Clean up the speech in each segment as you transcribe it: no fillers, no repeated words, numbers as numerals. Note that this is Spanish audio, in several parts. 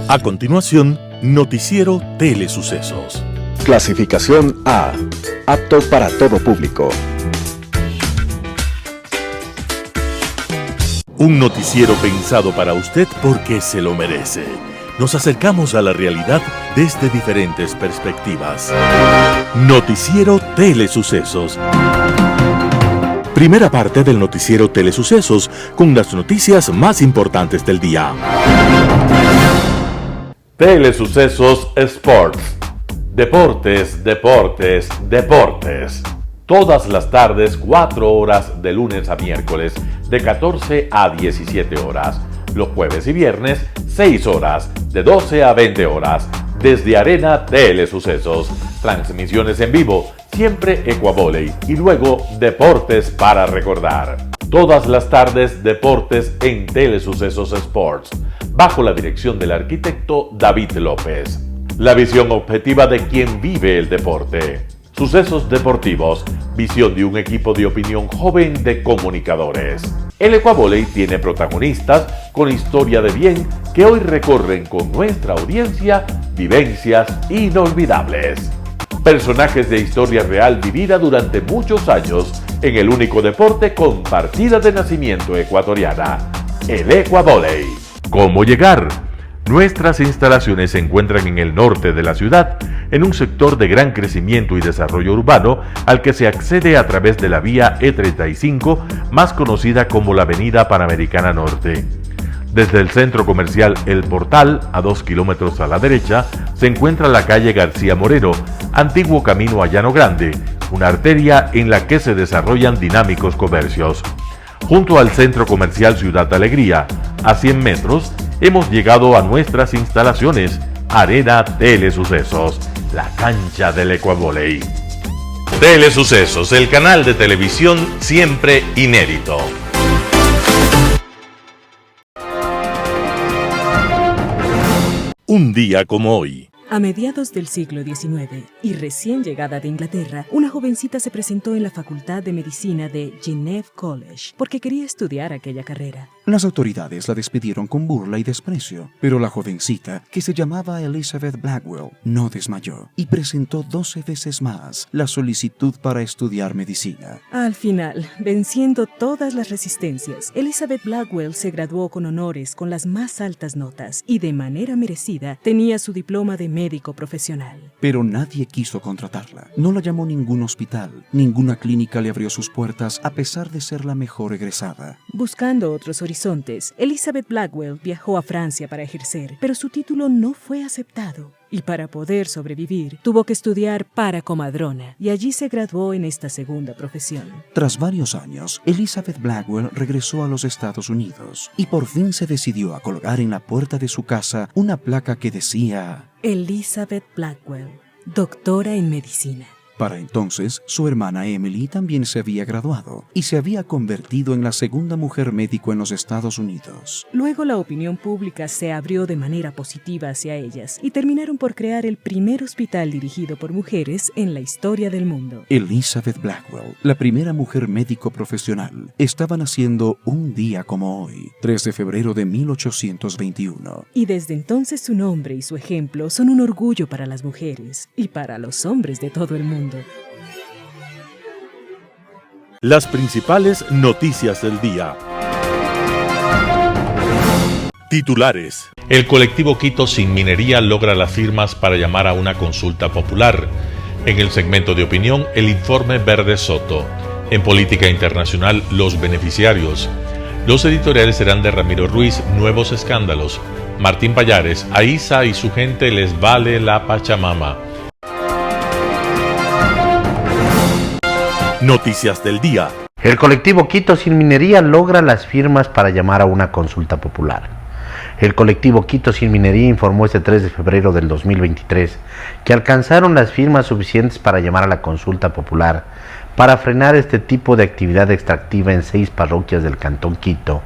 A continuación, Noticiero Telesucesos. Clasificación A. Apto para todo público. Un noticiero pensado para usted porque se lo merece. Nos acercamos a la realidad desde diferentes perspectivas. Noticiero Telesucesos. Primera parte del Noticiero Telesucesos con las noticias más importantes del día. Telesucesos Sports. Deportes, deportes, deportes. Todas las tardes, 4 horas de lunes a miércoles, de 14 a 17 horas. Los jueves y viernes, 6 horas, de 12 a 20 horas. Desde Arena Telesucesos. Transmisiones en vivo, siempre Ecuavoley. Y luego, deportes para recordar. Todas las tardes, deportes en Telesucesos Sports. Bajo la dirección del arquitecto David López. La visión objetiva de quien vive el deporte. Sucesos deportivos, visión de un equipo de opinión joven de comunicadores. El Ecuavoley tiene protagonistas con historia de bien que hoy recorren con nuestra audiencia vivencias inolvidables. Personajes de historia real vivida durante muchos años en el único deporte con partida de nacimiento ecuatoriana, el Ecuavoley. ¿Cómo llegar? Nuestras instalaciones se encuentran en el norte de la ciudad, en un sector de gran crecimiento y desarrollo urbano al que se accede a través de la vía E35, más conocida como la Avenida Panamericana Norte. Desde el centro comercial El Portal, a 2 kilómetros a la derecha, se encuentra la calle García Moreno, antiguo camino a Llano Grande, una arteria en la que se desarrollan dinámicos comercios. Junto al centro comercial Ciudad Alegría, a 100 metros, hemos llegado a nuestras instalaciones, Arena Telesucesos, la cancha del Ecuavoley. Telesucesos, el canal de televisión siempre inédito. Un día como hoy. A mediados del siglo XIX, y recién llegada de Inglaterra, una jovencita se presentó en la Facultad de Medicina de Geneva College porque quería estudiar aquella carrera. Las autoridades la despidieron con burla y desprecio, pero la jovencita, que se llamaba Elizabeth Blackwell, no desmayó y presentó 12 veces más la solicitud para estudiar medicina. Al final, venciendo todas las resistencias, Elizabeth Blackwell se graduó con honores con las más altas notas y de manera merecida tenía su diploma de médico profesional. Pero nadie quiso contratarla. No la llamó ningún hospital, ninguna clínica le abrió sus puertas a pesar de ser la mejor egresada. Buscando otros horizontes, Elizabeth Blackwell viajó a Francia para ejercer, pero su título no fue aceptado. Y para poder sobrevivir, tuvo que estudiar para comadrona, y allí se graduó en esta segunda profesión. Tras varios años, Elizabeth Blackwell regresó a los Estados Unidos y por fin se decidió a colgar en la puerta de su casa una placa que decía: Elizabeth Blackwell, doctora en medicina. Para entonces, su hermana Emily también se había graduado y se había convertido en la segunda mujer médico en los Estados Unidos. Luego la opinión pública se abrió de manera positiva hacia ellas y terminaron por crear el primer hospital dirigido por mujeres en la historia del mundo. Elizabeth Blackwell, la primera mujer médico profesional, estaba naciendo un día como hoy, 3 de febrero de 1821. Y desde entonces su nombre y su ejemplo son un orgullo para las mujeres y para los hombres de todo el mundo. Las principales noticias del día. Titulares. El colectivo Quito Sin Minería logra las firmas para llamar a una consulta popular. En el segmento de opinión, el informe Verde Soto. En política internacional, los beneficiarios. Los editoriales serán de Ramiro Ruiz, Nuevos Escándalos. Martín Payares, a Isa y su gente les vale la Pachamama. Noticias del día. El colectivo Quito Sin Minería logra las firmas para llamar a una consulta popular. El colectivo Quito Sin Minería informó este 3 de febrero del 2023 que alcanzaron las firmas suficientes para llamar a la consulta popular para frenar este tipo de actividad extractiva en 6 parroquias del Cantón Quito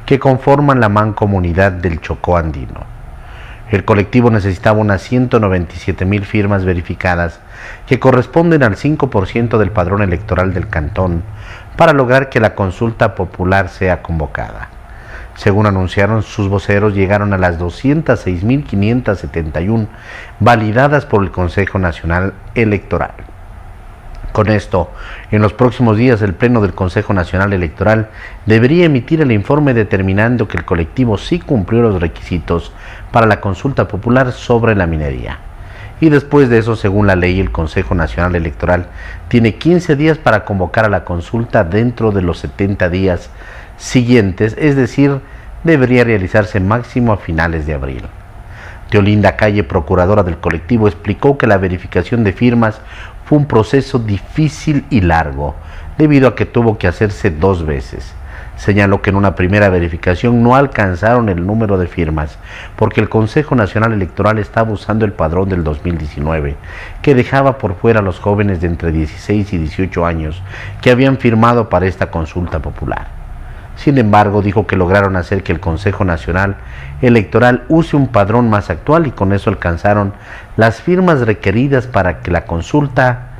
que conforman la mancomunidad del Chocó Andino. El colectivo necesitaba unas 197,000 firmas verificadas que corresponden al 5% del padrón electoral del cantón para lograr que la consulta popular sea convocada. Según anunciaron sus voceros, llegaron a las 206.571 validadas por el Consejo Nacional Electoral. Con esto, en los próximos días el Pleno del Consejo Nacional Electoral debería emitir el informe determinando que el colectivo sí cumplió los requisitos para la consulta popular sobre la minería. Y después de eso, según la ley, el Consejo Nacional Electoral tiene 15 días para convocar a la consulta dentro de los 70 días siguientes, es decir, debería realizarse máximo a finales de abril. Teolinda Calle, procuradora del colectivo, explicó que la verificación de firmas fue un proceso difícil y largo, debido a que tuvo que hacerse 2 veces. Señaló que en una primera verificación no alcanzaron el número de firmas, porque el Consejo Nacional Electoral estaba usando el padrón del 2019, que dejaba por fuera a los jóvenes de entre 16 y 18 años que habían firmado para esta consulta popular. Sin embargo, dijo que lograron hacer que el Consejo Nacional Electoral use un padrón más actual y con eso alcanzaron las firmas requeridas para que la consulta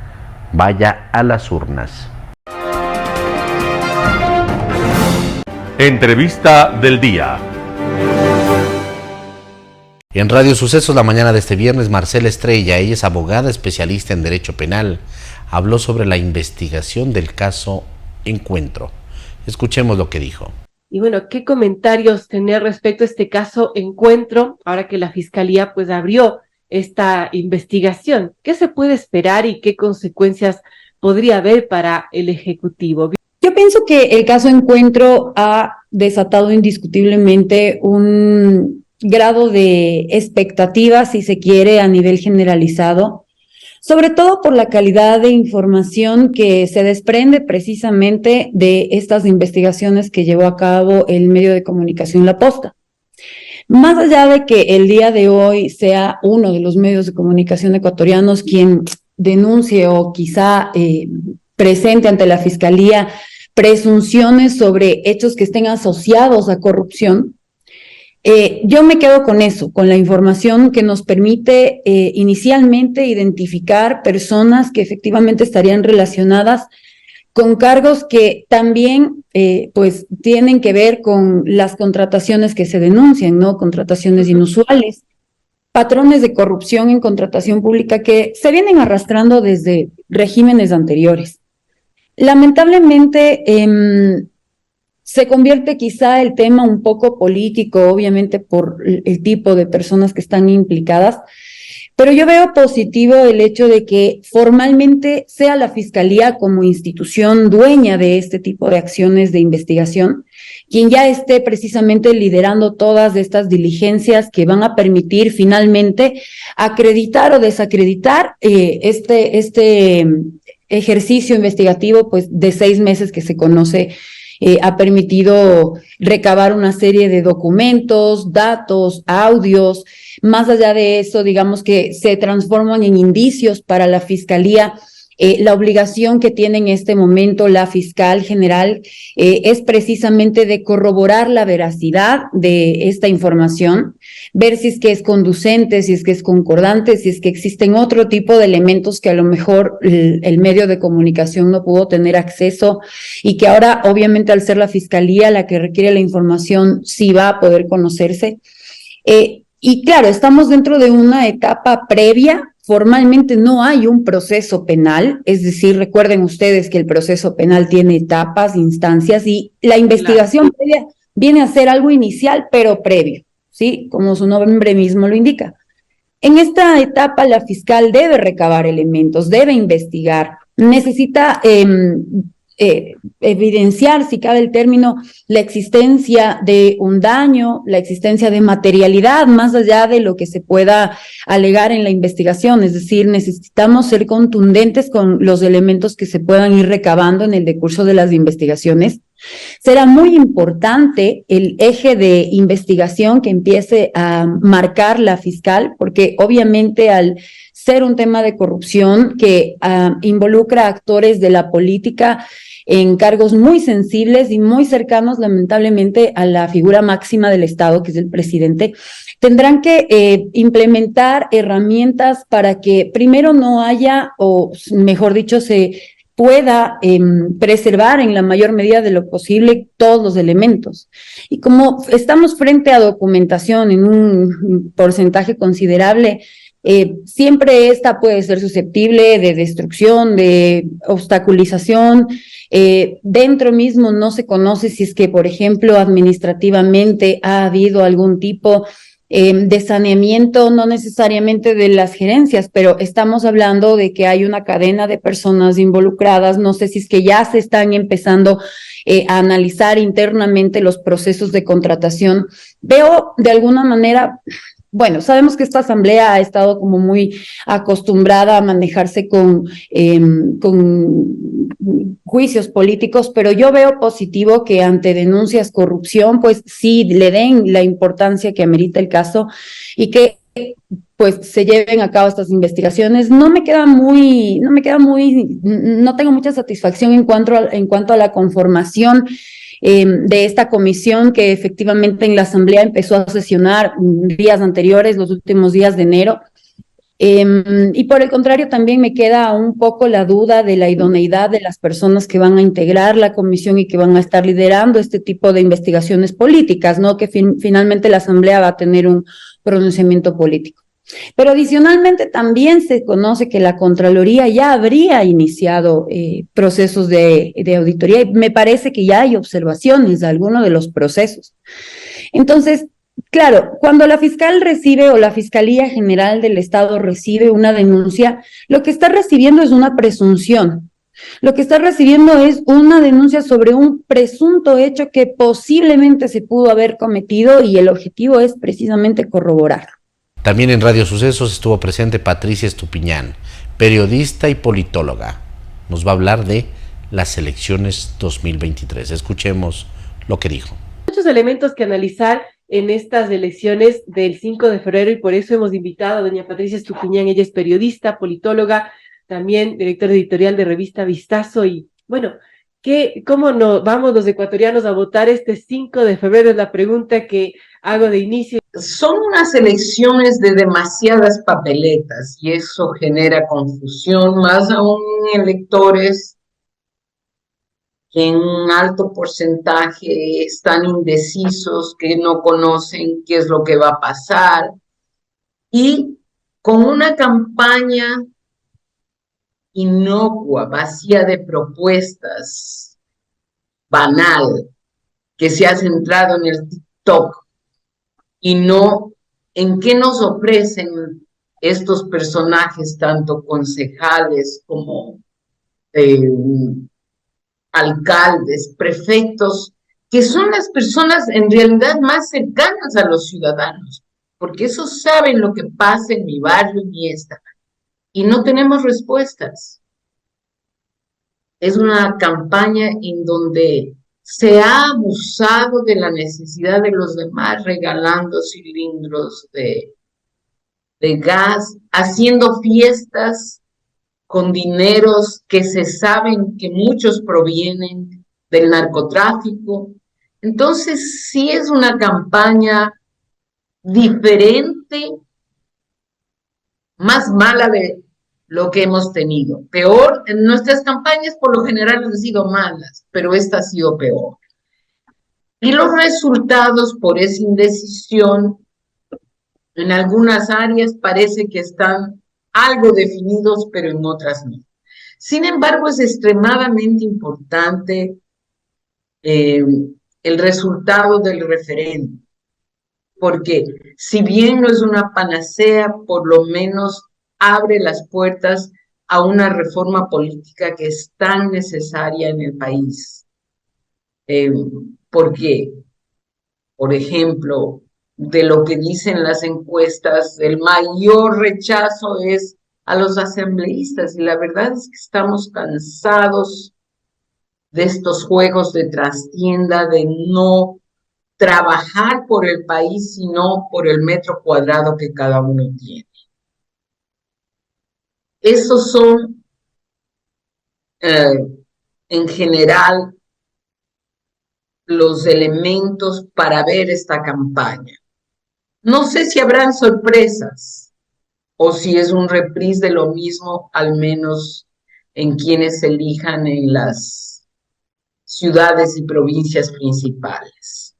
vaya a las urnas. Entrevista del día. En Radio Sucesos, la mañana de este viernes, Marcela Estrella, ella es abogada especialista en Derecho Penal, habló sobre la investigación del caso Encuentro. Escuchemos lo que dijo. Y bueno, ¿qué comentarios tener respecto a este caso Encuentro, ahora que la Fiscalía pues abrió esta investigación? ¿Qué se puede esperar y qué consecuencias podría haber para el Ejecutivo? Yo pienso que el caso Encuentro ha desatado indiscutiblemente un grado de expectativa, si se quiere, a nivel generalizado, sobre todo por la calidad de información que se desprende precisamente de estas investigaciones que llevó a cabo el medio de comunicación La Posta. Más allá de que el día de hoy sea uno de los medios de comunicación ecuatorianos quien denuncie o quizá presente ante la Fiscalía presunciones sobre hechos que estén asociados a corrupción, yo me quedo con eso, con la información que nos permite inicialmente identificar personas que efectivamente estarían relacionadas con cargos que también pues tienen que ver con las contrataciones que se denuncian, ¿no? Contrataciones inusuales, patrones de corrupción en contratación pública que se vienen arrastrando desde regímenes anteriores. Lamentablemente se convierte quizá el tema un poco político, obviamente por el tipo de personas que están implicadas, pero yo veo positivo el hecho de que formalmente sea la Fiscalía como institución dueña de este tipo de acciones de investigación, quien ya esté precisamente liderando todas estas diligencias que van a permitir finalmente acreditar o desacreditar este ejercicio investigativo pues de 6 meses que se conoce. Ha permitido recabar una serie de documentos, datos, audios. Más allá de eso, digamos que se transforman en indicios para la Fiscalía. La obligación que tiene en este momento la fiscal general es precisamente de corroborar la veracidad de esta información, ver si es que es conducente, si es que es concordante, si es que existen otro tipo de elementos que a lo mejor el medio de comunicación no pudo tener acceso y que ahora, obviamente, al ser la Fiscalía la que requiere la información, sí va a poder conocerse. Y claro, estamos dentro de una etapa previa. Formalmente no hay un proceso penal, es decir, recuerden ustedes que el proceso penal tiene etapas, instancias, y la investigación previa viene a ser algo inicial, pero previo, ¿sí? Como su nombre mismo lo indica. En esta etapa, la fiscal debe recabar elementos, debe investigar, necesita evidenciar, si cabe el término, la existencia de un daño, la existencia de materialidad, más allá de lo que se pueda alegar en la investigación. Es decir, necesitamos ser contundentes con los elementos que se puedan ir recabando en el decurso de las investigaciones. Será muy importante el eje de investigación que empiece a marcar la fiscal, porque obviamente al ser un tema de corrupción que involucra a actores de la política en cargos muy sensibles y muy cercanos, lamentablemente, a la figura máxima del Estado, que es el presidente, tendrán que implementar herramientas para que primero no haya, o mejor dicho, se pueda preservar en la mayor medida de lo posible todos los elementos. Y como estamos frente a documentación en un porcentaje considerable, siempre esta puede ser susceptible de destrucción, de obstaculización. Dentro mismo no se conoce si es que, por ejemplo, administrativamente ha habido algún tipo de saneamiento, no necesariamente de las gerencias, pero estamos hablando de que hay una cadena de personas involucradas. No sé si es que ya se están empezando a analizar internamente los procesos de contratación. Veo de alguna manera... Bueno, sabemos que esta asamblea ha estado como muy acostumbrada a manejarse con juicios políticos, pero yo veo positivo que ante denuncias corrupción, pues sí le den la importancia que amerita el caso y que pues se lleven a cabo estas investigaciones. No tengo mucha satisfacción en cuanto a la conformación de esta comisión que efectivamente en la asamblea empezó a sesionar días anteriores, los últimos días de enero. Y por el contrario, también me queda un poco la duda de la idoneidad de las personas que van a integrar la comisión y que van a estar liderando este tipo de investigaciones políticas, ¿no? Que finalmente la asamblea va a tener un pronunciamiento político. Pero adicionalmente también se conoce que la Contraloría ya habría iniciado procesos de auditoría y me parece que ya hay observaciones de algunos de los procesos. Entonces, claro, cuando la fiscal recibe o la Fiscalía General del Estado recibe una denuncia, lo que está recibiendo es una presunción. Lo que está recibiendo es una denuncia sobre un presunto hecho que posiblemente se pudo haber cometido y el objetivo es precisamente corroborar. También en Radio Sucesos estuvo presente Patricia Estupiñán, periodista y politóloga. Nos va a hablar de las elecciones 2023. Escuchemos lo que dijo. Muchos elementos que analizar en estas elecciones del 5 de febrero y por eso hemos invitado a doña Patricia Estupiñán. Ella es periodista, politóloga, también directora editorial de revista Vistazo. Y bueno, ¿cómo no vamos los ecuatorianos a votar este 5 de febrero? Es la pregunta que hago de inicio. Son unas elecciones de demasiadas papeletas y eso genera confusión, más aún en electores que en un alto porcentaje están indecisos, que no conocen qué es lo que va a pasar, y con una campaña inocua, vacía de propuestas, banal, que se ha centrado en el TikTok y no en qué nos ofrecen estos personajes, tanto concejales como alcaldes, prefectos, que son las personas en realidad más cercanas a los ciudadanos, porque esos saben lo que pasa en mi barrio, en mi estado, y no tenemos respuestas. Es una campaña en donde se ha abusado de la necesidad de los demás, regalando cilindros de gas, haciendo fiestas con dineros que se saben que muchos provienen del narcotráfico. Entonces, sí es una campaña diferente, más mala de lo que hemos tenido. Peor, en nuestras campañas por lo general han sido malas, pero esta ha sido peor. Y los resultados por esa indecisión, en algunas áreas parece que están algo definidos, pero en otras no. Sin embargo, es extremadamente importante el resultado del referéndum, porque si bien no es una panacea, por lo menos abre las puertas a una reforma política que es tan necesaria en el país. Porque, por ejemplo, de lo que dicen las encuestas, el mayor rechazo es a los asambleístas, y la verdad es que estamos cansados de estos juegos de trastienda, de no trabajar por el país, sino por el metro cuadrado que cada uno tiene. Esos son, en general, los elementos para ver esta campaña. No sé si habrán sorpresas o si es un reprise de lo mismo, al menos en quienes elijan en las ciudades y provincias principales.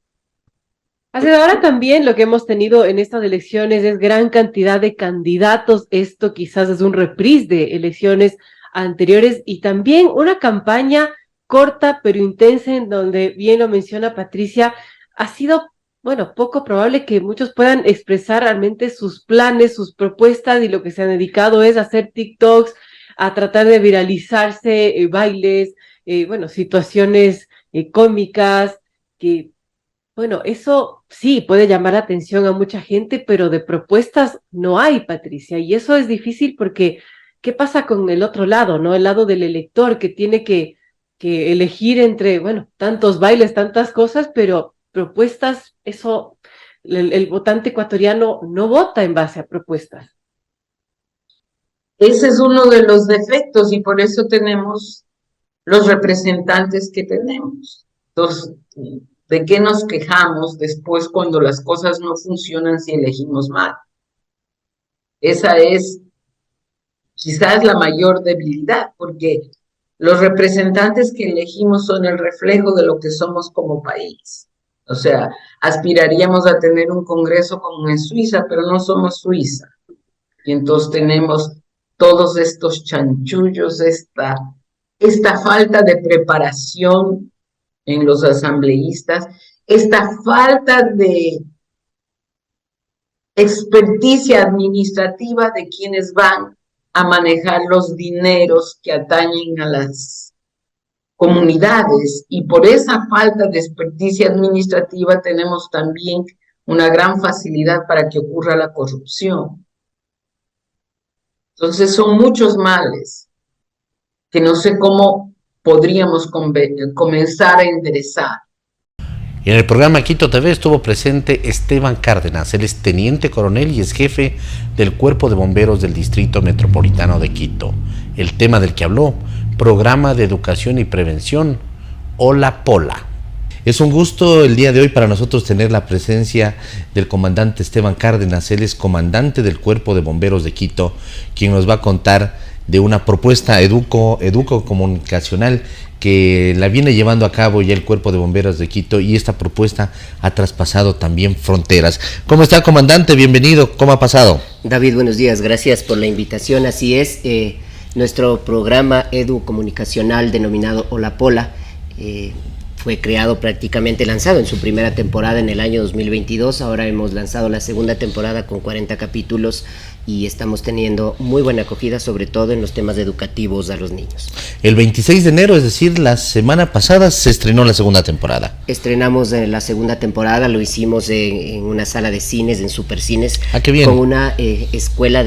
Ahora también lo que hemos tenido en estas elecciones es gran cantidad de candidatos. Esto quizás es un reprise de elecciones anteriores y también una campaña corta pero intensa en donde, bien lo menciona Patricia, ha sido, bueno, poco probable que muchos puedan expresar realmente sus planes, sus propuestas, y lo que se han dedicado es a hacer TikToks, a tratar de viralizarse, bailes, bueno, situaciones cómicas, que, bueno, eso sí puede llamar la atención a mucha gente, pero de propuestas no hay, Patricia, y eso es difícil porque ¿qué pasa con el otro lado, no? El lado del elector que tiene que elegir entre, bueno, tantos bailes, tantas cosas, pero propuestas, eso, el votante ecuatoriano no vota en base a propuestas. Ese es uno de los defectos y por eso tenemos los representantes que tenemos. Entonces, ¿de qué nos quejamos después cuando las cosas no funcionan si elegimos mal? Esa es quizás la mayor debilidad, porque los representantes que elegimos son el reflejo de lo que somos como país. O sea, aspiraríamos a tener un congreso como en Suiza, pero no somos Suiza. Y entonces tenemos todos estos chanchullos, esta falta de preparación en los asambleístas, esta falta de experticia administrativa de quienes van a manejar los dineros que atañen a las comunidades, y por esa falta de experticia administrativa tenemos también una gran facilidad para que ocurra la corrupción. Entonces son muchos males que no sé cómo podríamos comenzar a enderezar. Y en el programa Quito TV estuvo presente Esteban Cárdenas. Él es teniente coronel y es jefe del Cuerpo de Bomberos del Distrito Metropolitano de Quito. El tema del que habló, Programa de Educación y Prevención, OLAPOLA. Es un gusto el día de hoy para nosotros tener la presencia del comandante Esteban Cárdenas. Él es comandante del Cuerpo de Bomberos de Quito, quien nos va a contar de una propuesta educo-comunicacional que la viene llevando a cabo ya el Cuerpo de Bomberos de Quito, y esta propuesta ha traspasado también fronteras. ¿Cómo está, comandante? Bienvenido. ¿Cómo ha pasado? David, buenos días. Gracias por la invitación. Así es, nuestro programa educomunicacional denominado OLAPOLA fue creado, prácticamente lanzado en su primera temporada en el año 2022. Ahora hemos lanzado la segunda temporada con 40 capítulos y estamos teniendo muy buena acogida, sobre todo en los temas educativos a los niños. El 26 de enero, es decir, la semana pasada, se estrenó la segunda temporada. Estrenamos la segunda temporada, lo hicimos en una sala de cines, en Supercines. ¡Ah, qué bien! Con una escuela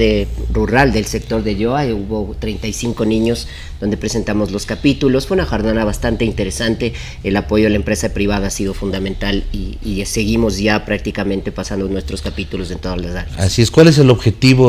rural del sector de Yoa. Hubo 35 niños donde presentamos los capítulos. Fue una jornada bastante interesante. El apoyo a la empresa privada ha sido fundamental y seguimos ya prácticamente pasando nuestros capítulos en todas las áreas. Así es. ¿Cuál es el objetivo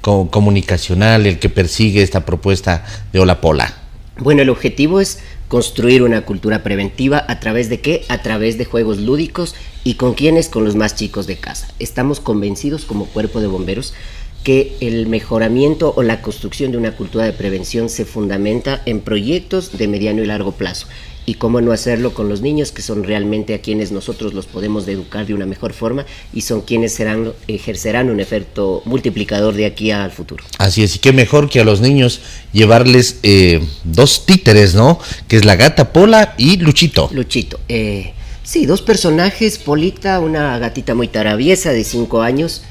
comunicacional, el que persigue esta propuesta de OLAPOLA? Bueno, el objetivo es construir una cultura preventiva. ¿A través de qué? A través de juegos lúdicos. ¿Y con quiénes? Con los más chicos de casa. Estamos convencidos como Cuerpo de Bomberos que el mejoramiento o la construcción de una cultura de prevención se fundamenta en proyectos de mediano y largo plazo. Y cómo no hacerlo con los niños, que son realmente a quienes nosotros los podemos educar de una mejor forma y son quienes ejercerán un efecto multiplicador de aquí al futuro. Así es, y qué mejor que a los niños llevarles dos títeres, ¿no? Que es la gata Pola y Luchito. Luchito, sí, dos personajes, Polita, una gatita muy traviesa de 5 años,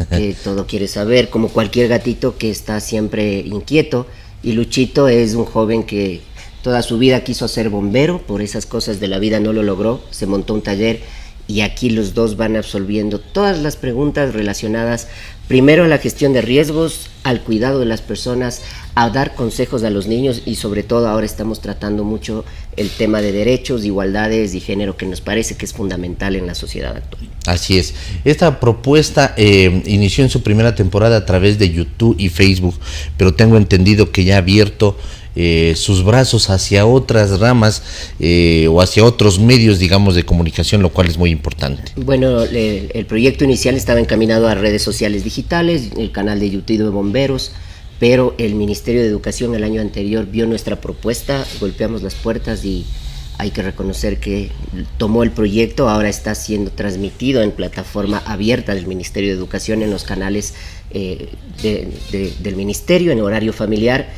que todo quiere saber, como cualquier gatito que está siempre inquieto, y Luchito es un joven que toda su vida quiso ser bombero, por esas cosas de la vida no lo logró, se montó un taller y aquí los dos van absolviendo todas las preguntas relacionadas primero a la gestión de riesgos, al cuidado de las personas, a dar consejos a los niños y sobre todo ahora estamos tratando mucho el tema de derechos, igualdades y género, que nos parece que es fundamental en la sociedad actual. Así es. Esta propuesta inició en su primera temporada a través de YouTube y Facebook, pero tengo entendido que ya ha abierto sus brazos hacia otras ramas o hacia otros medios, digamos, de comunicación, lo cual es muy importante. Bueno, el proyecto inicial estaba encaminado a redes sociales digitales, el canal de YouTube de Bomberos, pero el Ministerio de Educación el año anterior vio nuestra propuesta, golpeamos las puertas y hay que reconocer que tomó el proyecto, ahora está siendo transmitido en plataforma abierta del Ministerio de Educación en los canales del Ministerio, en horario familiar.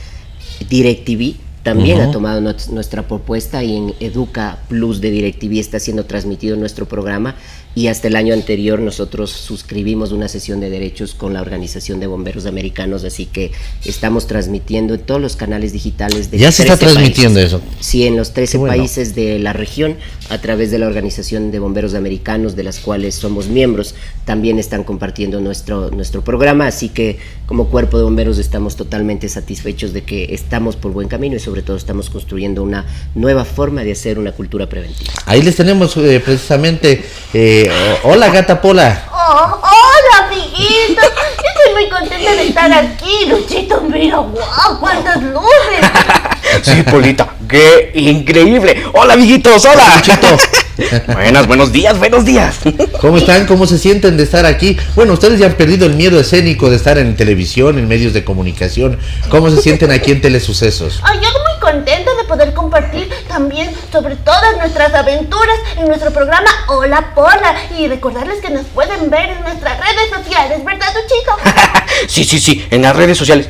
DirecTV también ha tomado nuestra propuesta y en Educa Plus de DirecTV está siendo transmitido nuestro programa, y hasta el año anterior nosotros suscribimos una sesión de derechos con la Organización de Bomberos Americanos, así que estamos transmitiendo en todos los canales digitales de ¿Ya se está transmitiendo países. eso? Sí, en los 13 países de la región, a través de la Organización de Bomberos Americanos, de las cuales somos miembros, también están compartiendo nuestro programa, así que como Cuerpo de Bomberos estamos totalmente satisfechos de que estamos por buen camino y sobre todo estamos construyendo una nueva forma de hacer una cultura preventiva. Ahí les tenemos precisamente... hola, Gata Pola. Hola, amiguito. Yo estoy muy contenta de estar aquí, Luchito. Mira, guau, cuántas luces. Sí, Polita, qué increíble. Hola, amiguitos, hola. Luchito. Buenos días, buenos días. ¿Cómo están? ¿Cómo se sienten de estar aquí? Bueno, ustedes ya han perdido el miedo escénico de estar en televisión, en medios de comunicación. ¿Cómo se sienten aquí en Telesucesos? Ay, yo muy contenta de poder compartir también sobre todas nuestras aventuras en nuestro programa Hola Pola, y recordarles que nos pueden ver en nuestras redes sociales, ¿verdad, Luchito? Sí, en las redes sociales.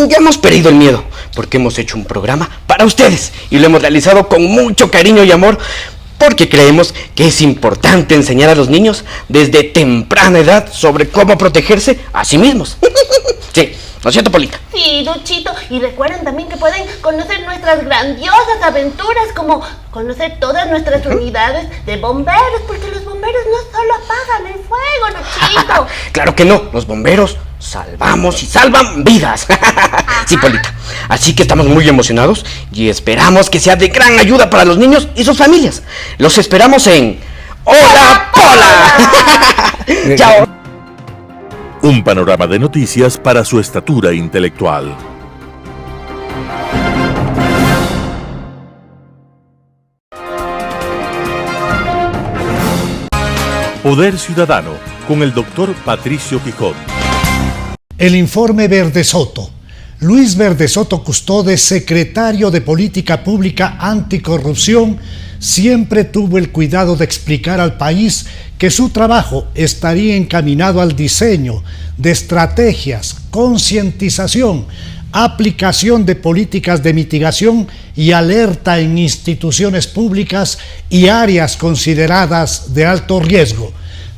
Ya hemos perdido el miedo, porque hemos hecho un programa para ustedes y lo hemos realizado con mucho cariño y amor, porque creemos que es importante enseñar a los niños desde temprana edad sobre cómo protegerse a sí mismos. Sí, ¿no es cierto, Polita? Sí, Luchito, y recuerden también que pueden conocer nuestras grandiosas aventuras, como conocer todas nuestras unidades de bomberos, porque los bomberos no solo apagan el fuego, Luchito. Claro que no, los bomberos salvamos y salvan vidas. Sí, Polita. Así que estamos muy emocionados y esperamos que sea de gran ayuda para los niños y sus familias. Los esperamos en Hola Pola. Chao. Un panorama de noticias para su estatura intelectual. Poder Ciudadano, con el doctor Patricio Quijón. El informe Verdesoto. Luis Verdesoto Custode, secretario de Política Pública Anticorrupción, siempre tuvo el cuidado de explicar al país que su trabajo estaría encaminado al diseño de estrategias, concientización, aplicación de políticas de mitigación y alerta en instituciones públicas y áreas consideradas de alto riesgo,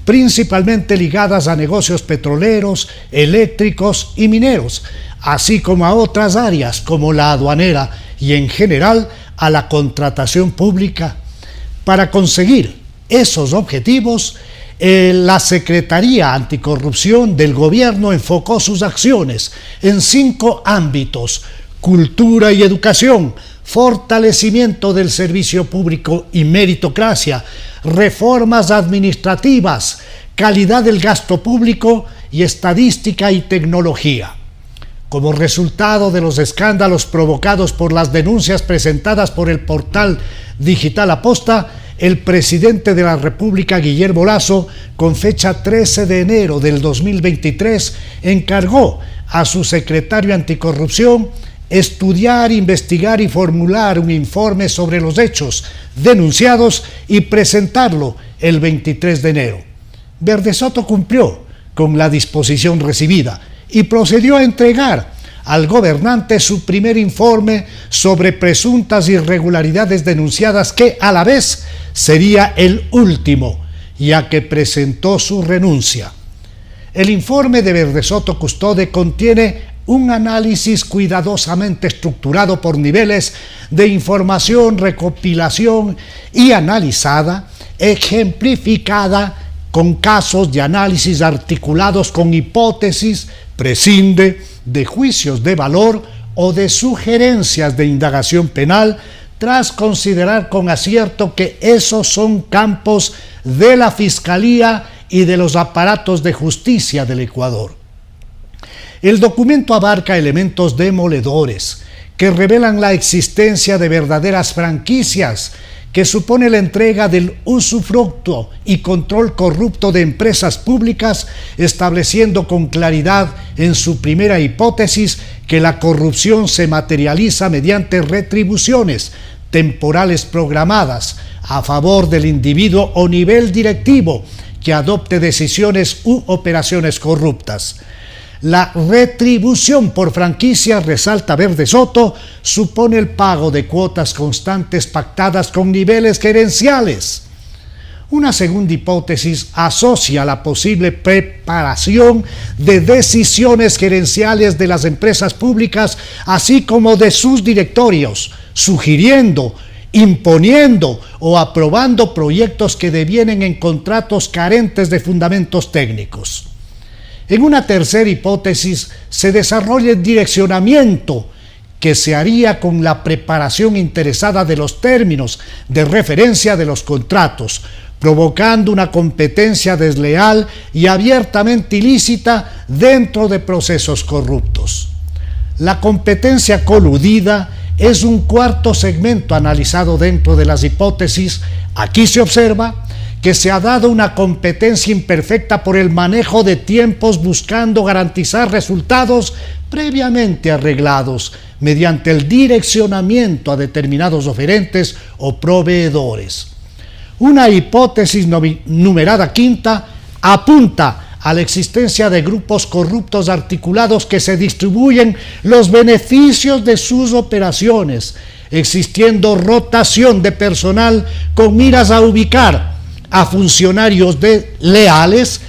principalmente ligadas a negocios petroleros, eléctricos y mineros, así como a otras áreas como la aduanera y en general a la contratación pública. Para conseguir esos objetivos, la Secretaría Anticorrupción del Gobierno enfocó sus acciones en 5 ámbitos: cultura y educación, fortalecimiento del servicio público y meritocracia, reformas administrativas, calidad del gasto público y estadística y tecnología. Como resultado de los escándalos provocados por las denuncias presentadas por el portal digital Aposta, el presidente de la República, Guillermo Lasso, con fecha 13 de enero del 2023, encargó a su secretario anticorrupción estudiar, investigar y formular un informe sobre los hechos denunciados y presentarlo el 23 de enero. Verdesoto cumplió con la disposición recibida y procedió a entregar al gobernante su primer informe sobre presuntas irregularidades denunciadas, que a la vez sería el último, ya que presentó su renuncia. El informe de Verdesoto Custode contiene un análisis cuidadosamente estructurado por niveles de información, recopilación y analizada, ejemplificada con casos de análisis articulados con hipótesis, prescinde de juicios de valor o de sugerencias de indagación penal, tras considerar con acierto que esos son campos de la Fiscalía y de los aparatos de justicia del Ecuador. El documento abarca elementos demoledores que revelan la existencia de verdaderas franquicias que supone la entrega del usufructo y control corrupto de empresas públicas, estableciendo con claridad en su primera hipótesis que la corrupción se materializa mediante retribuciones temporales programadas a favor del individuo o nivel directivo que adopte decisiones u operaciones corruptas. La retribución por franquicia, resalta Verde Soto, supone el pago de cuotas constantes pactadas con niveles gerenciales. Una segunda hipótesis asocia la posible preparación de decisiones gerenciales de las empresas públicas, así como de sus directorios, sugiriendo, imponiendo o aprobando proyectos que devienen en contratos carentes de fundamentos técnicos. En una tercera hipótesis se desarrolla el direccionamiento que se haría con la preparación interesada de los términos de referencia de los contratos, provocando una competencia desleal y abiertamente ilícita dentro de procesos corruptos. La competencia coludida es un cuarto segmento analizado dentro de las hipótesis. Aquí se observa que se ha dado una competencia imperfecta por el manejo de tiempos buscando garantizar resultados previamente arreglados mediante el direccionamiento a determinados oferentes o proveedores. Una hipótesis numerada quinta apunta a la existencia de grupos corruptos articulados que se distribuyen los beneficios de sus operaciones, existiendo rotación de personal con miras a ubicar a funcionarios leales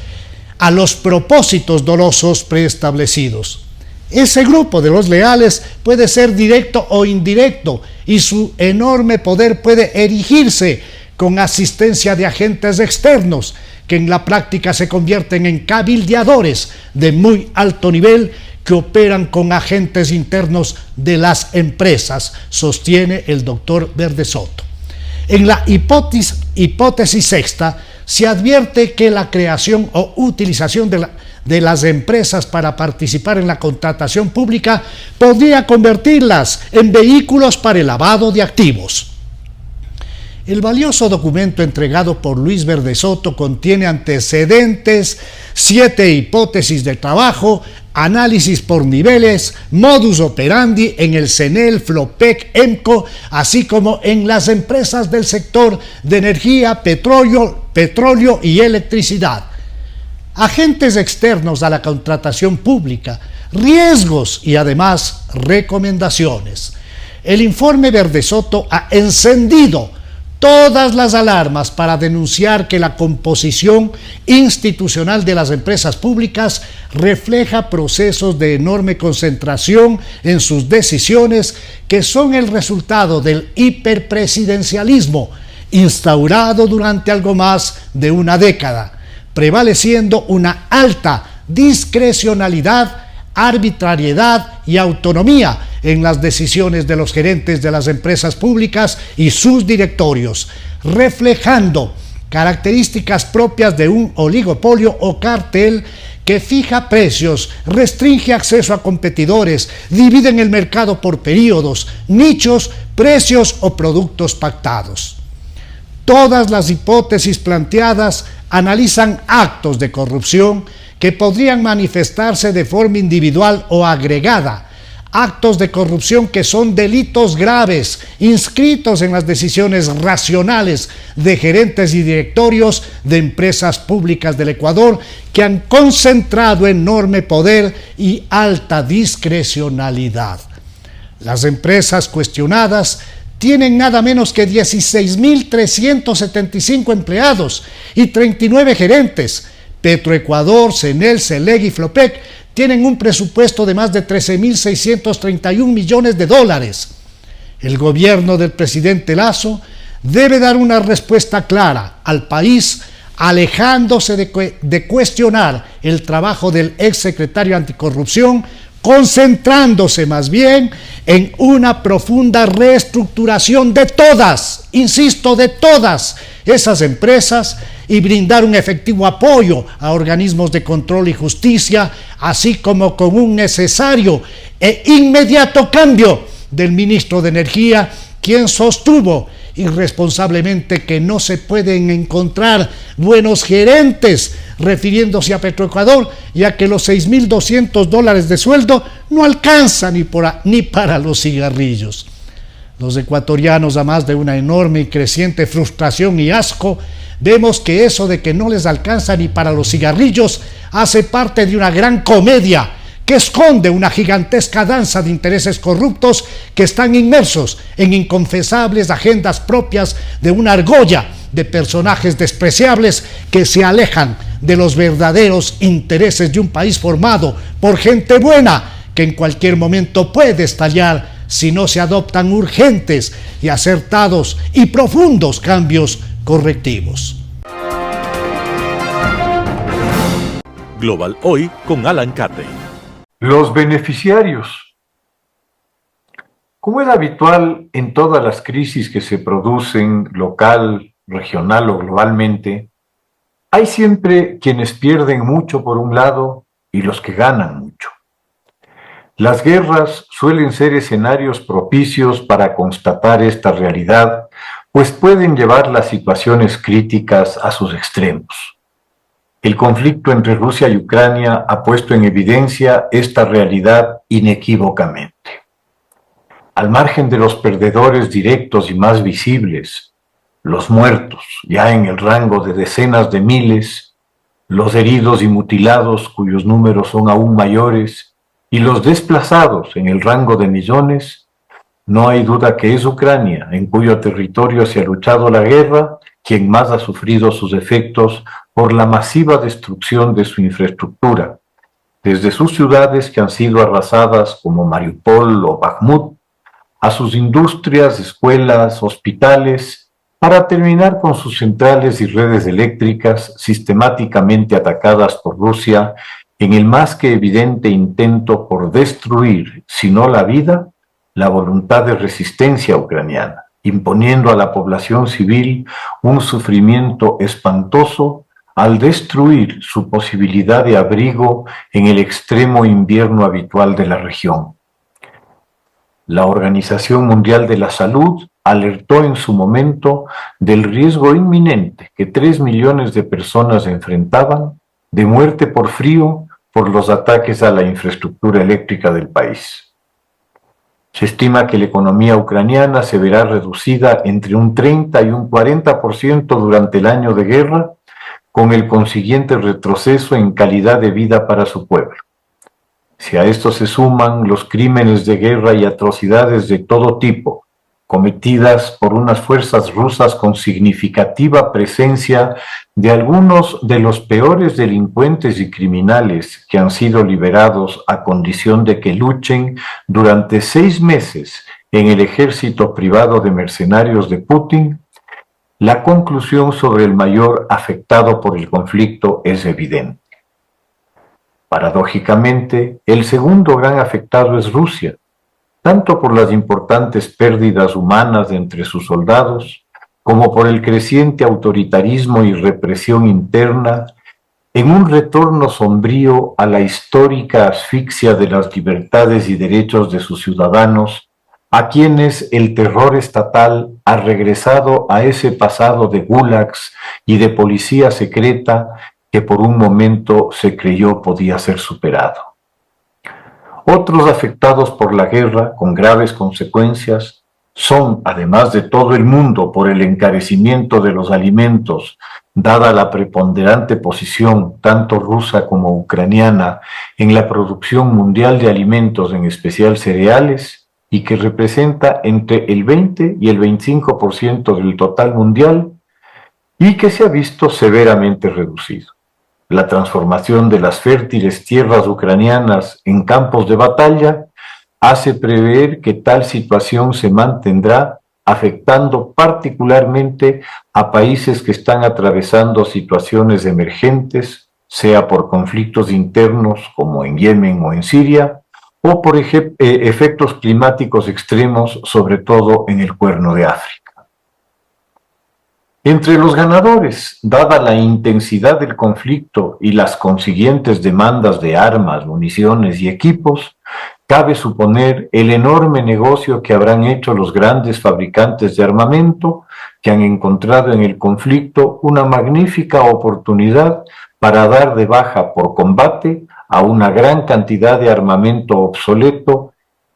a los propósitos dolosos preestablecidos. Ese grupo de los leales puede ser directo o indirecto y su enorme poder puede erigirse con asistencia de agentes externos que en la práctica se convierten en cabildeadores de muy alto nivel que operan con agentes internos de las empresas, sostiene el doctor Verde Soto. En la hipótesis sexta se advierte que la creación o utilización de las empresas para participar en la contratación pública podría convertirlas en vehículos para el lavado de activos. El valioso documento entregado por Luis Verde Soto contiene antecedentes, 7 hipótesis de trabajo, análisis por niveles, modus operandi en el CENEL, FLOPEC, EMCO, así como en las empresas del sector de energía, petróleo y electricidad. Agentes externos a la contratación pública, riesgos y además recomendaciones. El informe Verde Soto ha encendido todas las alarmas para denunciar que la composición institucional de las empresas públicas refleja procesos de enorme concentración en sus decisiones que son el resultado del hiperpresidencialismo instaurado durante algo más de una década, prevaleciendo una alta discrecionalidad, arbitrariedad y autonomía en las decisiones de los gerentes de las empresas públicas y sus directorios, reflejando características propias de un oligopolio o cartel que fija precios, restringe acceso a competidores, divide en el mercado por periodos, nichos, precios o productos pactados. Todas las hipótesis planteadas analizan actos de corrupción que podrían manifestarse de forma individual o agregada, actos de corrupción que son delitos graves, inscritos en las decisiones racionales de gerentes y directorios de empresas públicas del Ecuador que han concentrado enorme poder y alta discrecionalidad. Las empresas cuestionadas tienen nada menos que 16.375 empleados y 39 gerentes. Petroecuador, CENEL, CELEG y FLOPEC tienen un presupuesto de más de 13.631 millones de dólares. El gobierno del presidente Lasso debe dar una respuesta clara al país, alejándose de cuestionar el trabajo del exsecretario anticorrupción, concentrándose más bien en una profunda reestructuración de todas, insisto, de todas esas empresas y brindar un efectivo apoyo a organismos de control y justicia, así como con un necesario e inmediato cambio del ministro de Energía, quien sostuvo irresponsablemente que no se pueden encontrar buenos gerentes, refiriéndose a Petroecuador, ya que los $6.200 de sueldo no alcanzan ni para los cigarrillos. Los ecuatorianos, además de una enorme y creciente frustración y asco, vemos que eso de que no les alcanza ni para los cigarrillos hace parte de una gran comedia que esconde una gigantesca danza de intereses corruptos que están inmersos en inconfesables agendas propias de una argolla de personajes despreciables que se alejan de los verdaderos intereses de un país formado por gente buena que en cualquier momento puede estallar si no se adoptan urgentes y acertados y profundos cambios correctivos. Global Hoy con Alan Carney. Los beneficiarios. Como es habitual en todas las crisis que se producen local, regional o globalmente, hay siempre quienes pierden mucho por un lado y los que ganan mucho. Las guerras suelen ser escenarios propicios para constatar esta realidad, pues pueden llevar las situaciones críticas a sus extremos. El conflicto entre Rusia y Ucrania ha puesto en evidencia esta realidad inequívocamente. Al margen de los perdedores directos y más visibles, los muertos, ya en el rango de decenas de miles, los heridos y mutilados, cuyos números son aún mayores, y los desplazados en el rango de millones, no hay duda que es Ucrania, en cuyo territorio se ha luchado la guerra, quien más ha sufrido sus efectos por la masiva destrucción de su infraestructura, desde sus ciudades que han sido arrasadas como Mariupol o Bakhmut, a sus industrias, escuelas, hospitales, para terminar con sus centrales y redes eléctricas sistemáticamente atacadas por Rusia en el más que evidente intento por destruir, si no la vida, la voluntad de resistencia ucraniana, imponiendo a la población civil un sufrimiento espantoso al destruir su posibilidad de abrigo en el extremo invierno habitual de la región. La Organización Mundial de la Salud alertó en su momento del riesgo inminente que 3 millones de personas enfrentaban de muerte por frío por los ataques a la infraestructura eléctrica del país. Se estima que la economía ucraniana se verá reducida entre un 30 y un 40% durante el año de guerra, con el consiguiente retroceso en calidad de vida para su pueblo. Si a esto se suman los crímenes de guerra y atrocidades de todo tipo, cometidas por unas fuerzas rusas con significativa presencia de algunos de los peores delincuentes y criminales que han sido liberados a condición de que luchen durante 6 meses en el ejército privado de mercenarios de Putin, la conclusión sobre el mayor afectado por el conflicto es evidente. Paradójicamente, el segundo gran afectado es Rusia, tanto por las importantes pérdidas humanas entre sus soldados, como por el creciente autoritarismo y represión interna, en un retorno sombrío a la histórica asfixia de las libertades y derechos de sus ciudadanos, a quienes el terror estatal ha regresado a ese pasado de gulags y de policía secreta que por un momento se creyó podía ser superado. Otros afectados por la guerra con graves consecuencias son, además de todo el mundo, por el encarecimiento de los alimentos, dada la preponderante posición tanto rusa como ucraniana en la producción mundial de alimentos, en especial cereales, y que representa entre el 20 y el 25% del total mundial, y que se ha visto severamente reducido. La transformación de las fértiles tierras ucranianas en campos de batalla hace prever que tal situación se mantendrá, afectando particularmente a países que están atravesando situaciones emergentes, sea por conflictos internos como en Yemen o en Siria, o por efectos climáticos extremos, sobre todo en el Cuerno de África. Entre los ganadores, dada la intensidad del conflicto y las consiguientes demandas de armas, municiones y equipos, cabe suponer el enorme negocio que habrán hecho los grandes fabricantes de armamento, que han encontrado en el conflicto una magnífica oportunidad para dar de baja por combate a una gran cantidad de armamento obsoleto,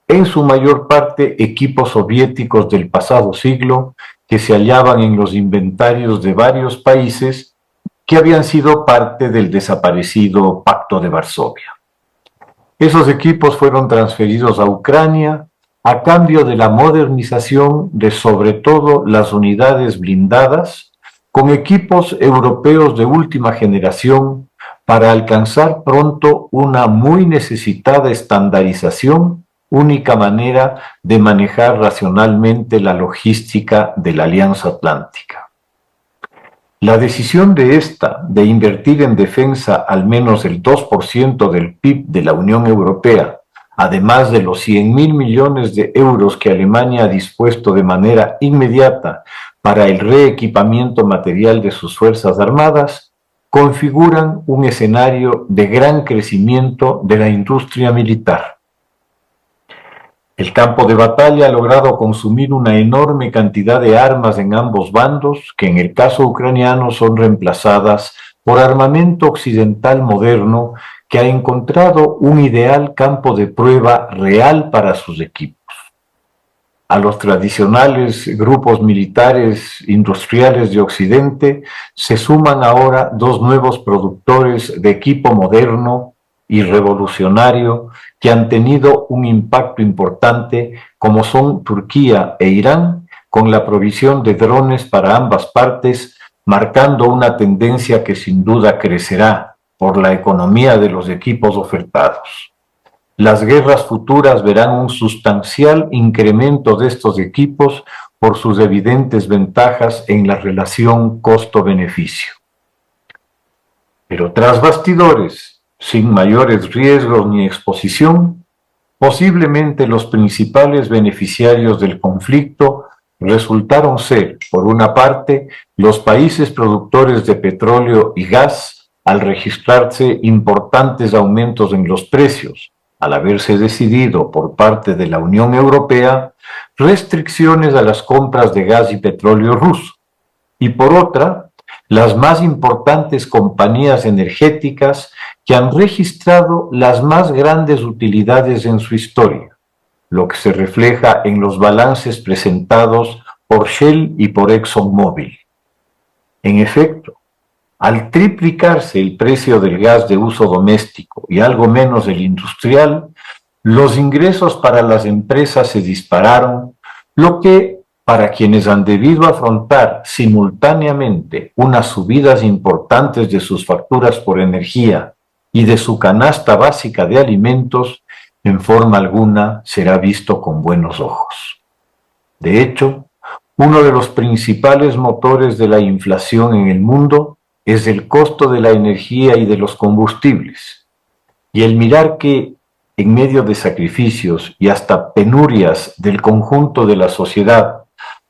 en su mayor parte equipos soviéticos del pasado siglo, que se hallaban en los inventarios de varios países que habían sido parte del desaparecido Pacto de Varsovia. Esos equipos fueron transferidos a Ucrania a cambio de la modernización de sobre todo las unidades blindadas con equipos europeos de última generación para alcanzar pronto una muy necesitada estandarización, única manera de manejar racionalmente la logística de la Alianza Atlántica. La decisión de esta de invertir en defensa al menos el 2% del PIB de la Unión Europea, además de los 100.000 millones de euros que Alemania ha dispuesto de manera inmediata para el reequipamiento material de sus Fuerzas Armadas, configuran un escenario de gran crecimiento de la industria militar. El campo de batalla ha logrado consumir una enorme cantidad de armas en ambos bandos, que en el caso ucraniano son reemplazadas por armamento occidental moderno que ha encontrado un ideal campo de prueba real para sus equipos. A los tradicionales grupos militares industriales de Occidente se suman ahora dos nuevos productores de equipo moderno y revolucionario que han tenido un impacto importante, como son Turquía e Irán, con la provisión de drones para ambas partes, marcando una tendencia que sin duda crecerá por la economía de los equipos ofertados. Las guerras futuras verán un sustancial incremento de estos equipos por sus evidentes ventajas en la relación costo-beneficio. Pero tras bastidores, sin mayores riesgos ni exposición, posiblemente los principales beneficiarios del conflicto resultaron ser, por una parte, los países productores de petróleo y gas, al registrarse importantes aumentos en los precios, al haberse decidido por parte de la Unión Europea restricciones a las compras de gas y petróleo ruso, y por otra, las más importantes compañías energéticas que han registrado las más grandes utilidades en su historia, lo que se refleja en los balances presentados por Shell y por ExxonMobil. En efecto, al triplicarse el precio del gas de uso doméstico y algo menos el industrial, los ingresos para las empresas se dispararon, lo que, para quienes han debido afrontar simultáneamente unas subidas importantes de sus facturas por energía y de su canasta básica de alimentos, en forma alguna será visto con buenos ojos. De hecho, uno de los principales motores de la inflación en el mundo es el costo de la energía y de los combustibles. Y el mirar que, en medio de sacrificios y hasta penurias del conjunto de la sociedad,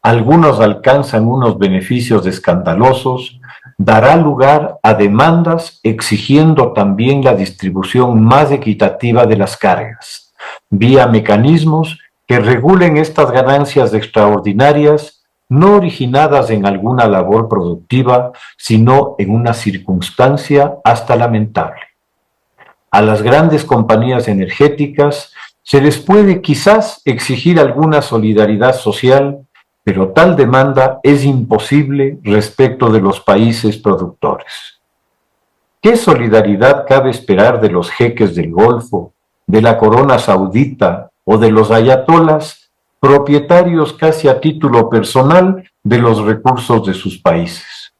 algunos alcanzan unos beneficios escandalosos, dará lugar a demandas exigiendo también la distribución más equitativa de las cargas, vía mecanismos que regulen estas ganancias extraordinarias, no originadas en alguna labor productiva, sino en una circunstancia hasta lamentable. A las grandes compañías energéticas se les puede quizás exigir alguna solidaridad social, pero tal demanda es imposible respecto de los países productores. ¿Qué solidaridad cabe esperar de los jeques del Golfo, de la corona saudita o de los ayatolas, propietarios casi a título personal de los recursos de sus países?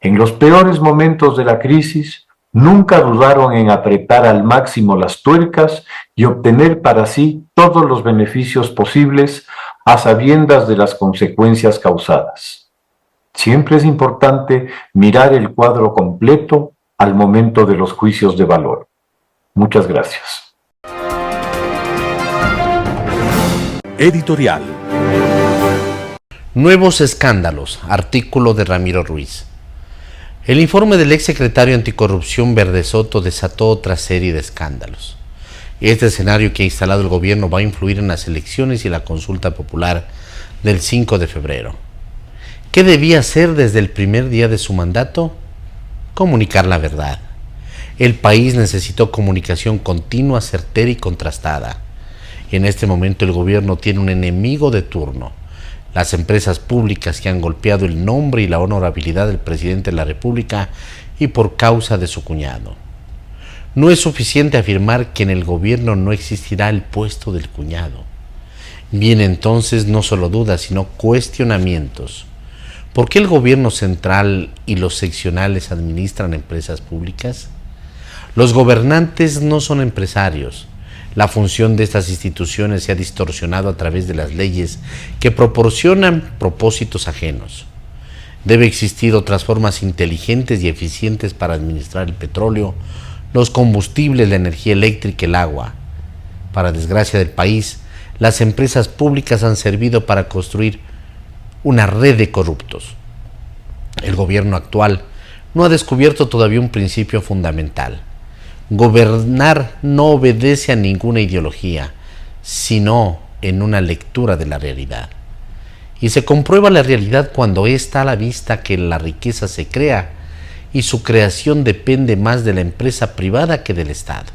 En los peores momentos de la crisis, nunca dudaron en apretar al máximo las tuercas y obtener para sí todos los beneficios posibles a sabiendas de las consecuencias causadas. Siempre es importante mirar el cuadro completo al momento de los juicios de valor. Muchas gracias. Editorial. Nuevos escándalos. Artículo de Ramiro Ruiz. El informe del exsecretario anticorrupción Verde Soto desató otra serie de escándalos. Este escenario que ha instalado el gobierno va a influir en las elecciones y la consulta popular del 5 de febrero. ¿Qué debía hacer desde el primer día de su mandato? Comunicar la verdad. El país necesitó comunicación continua, certera y contrastada. En este momento el gobierno tiene un enemigo de turno: las empresas públicas que han golpeado el nombre y la honorabilidad del presidente de la República y por causa de su cuñado. No es suficiente afirmar que en el gobierno no existirá el puesto del cuñado. Viene entonces no solo dudas, sino cuestionamientos. ¿Por qué el gobierno central y los seccionales administran empresas públicas? Los gobernantes no son empresarios. La función de estas instituciones se ha distorsionado a través de las leyes que proporcionan propósitos ajenos. Debe existir otras formas inteligentes y eficientes para administrar el petróleo, los combustibles, la energía eléctrica, el agua. Para desgracia del país, las empresas públicas han servido para construir una red de corruptos. El gobierno actual no ha descubierto todavía un principio fundamental. Gobernar no obedece a ninguna ideología, sino en una lectura de la realidad. Y se comprueba la realidad cuando está a la vista que la riqueza se crea y su creación depende más de la empresa privada que del Estado.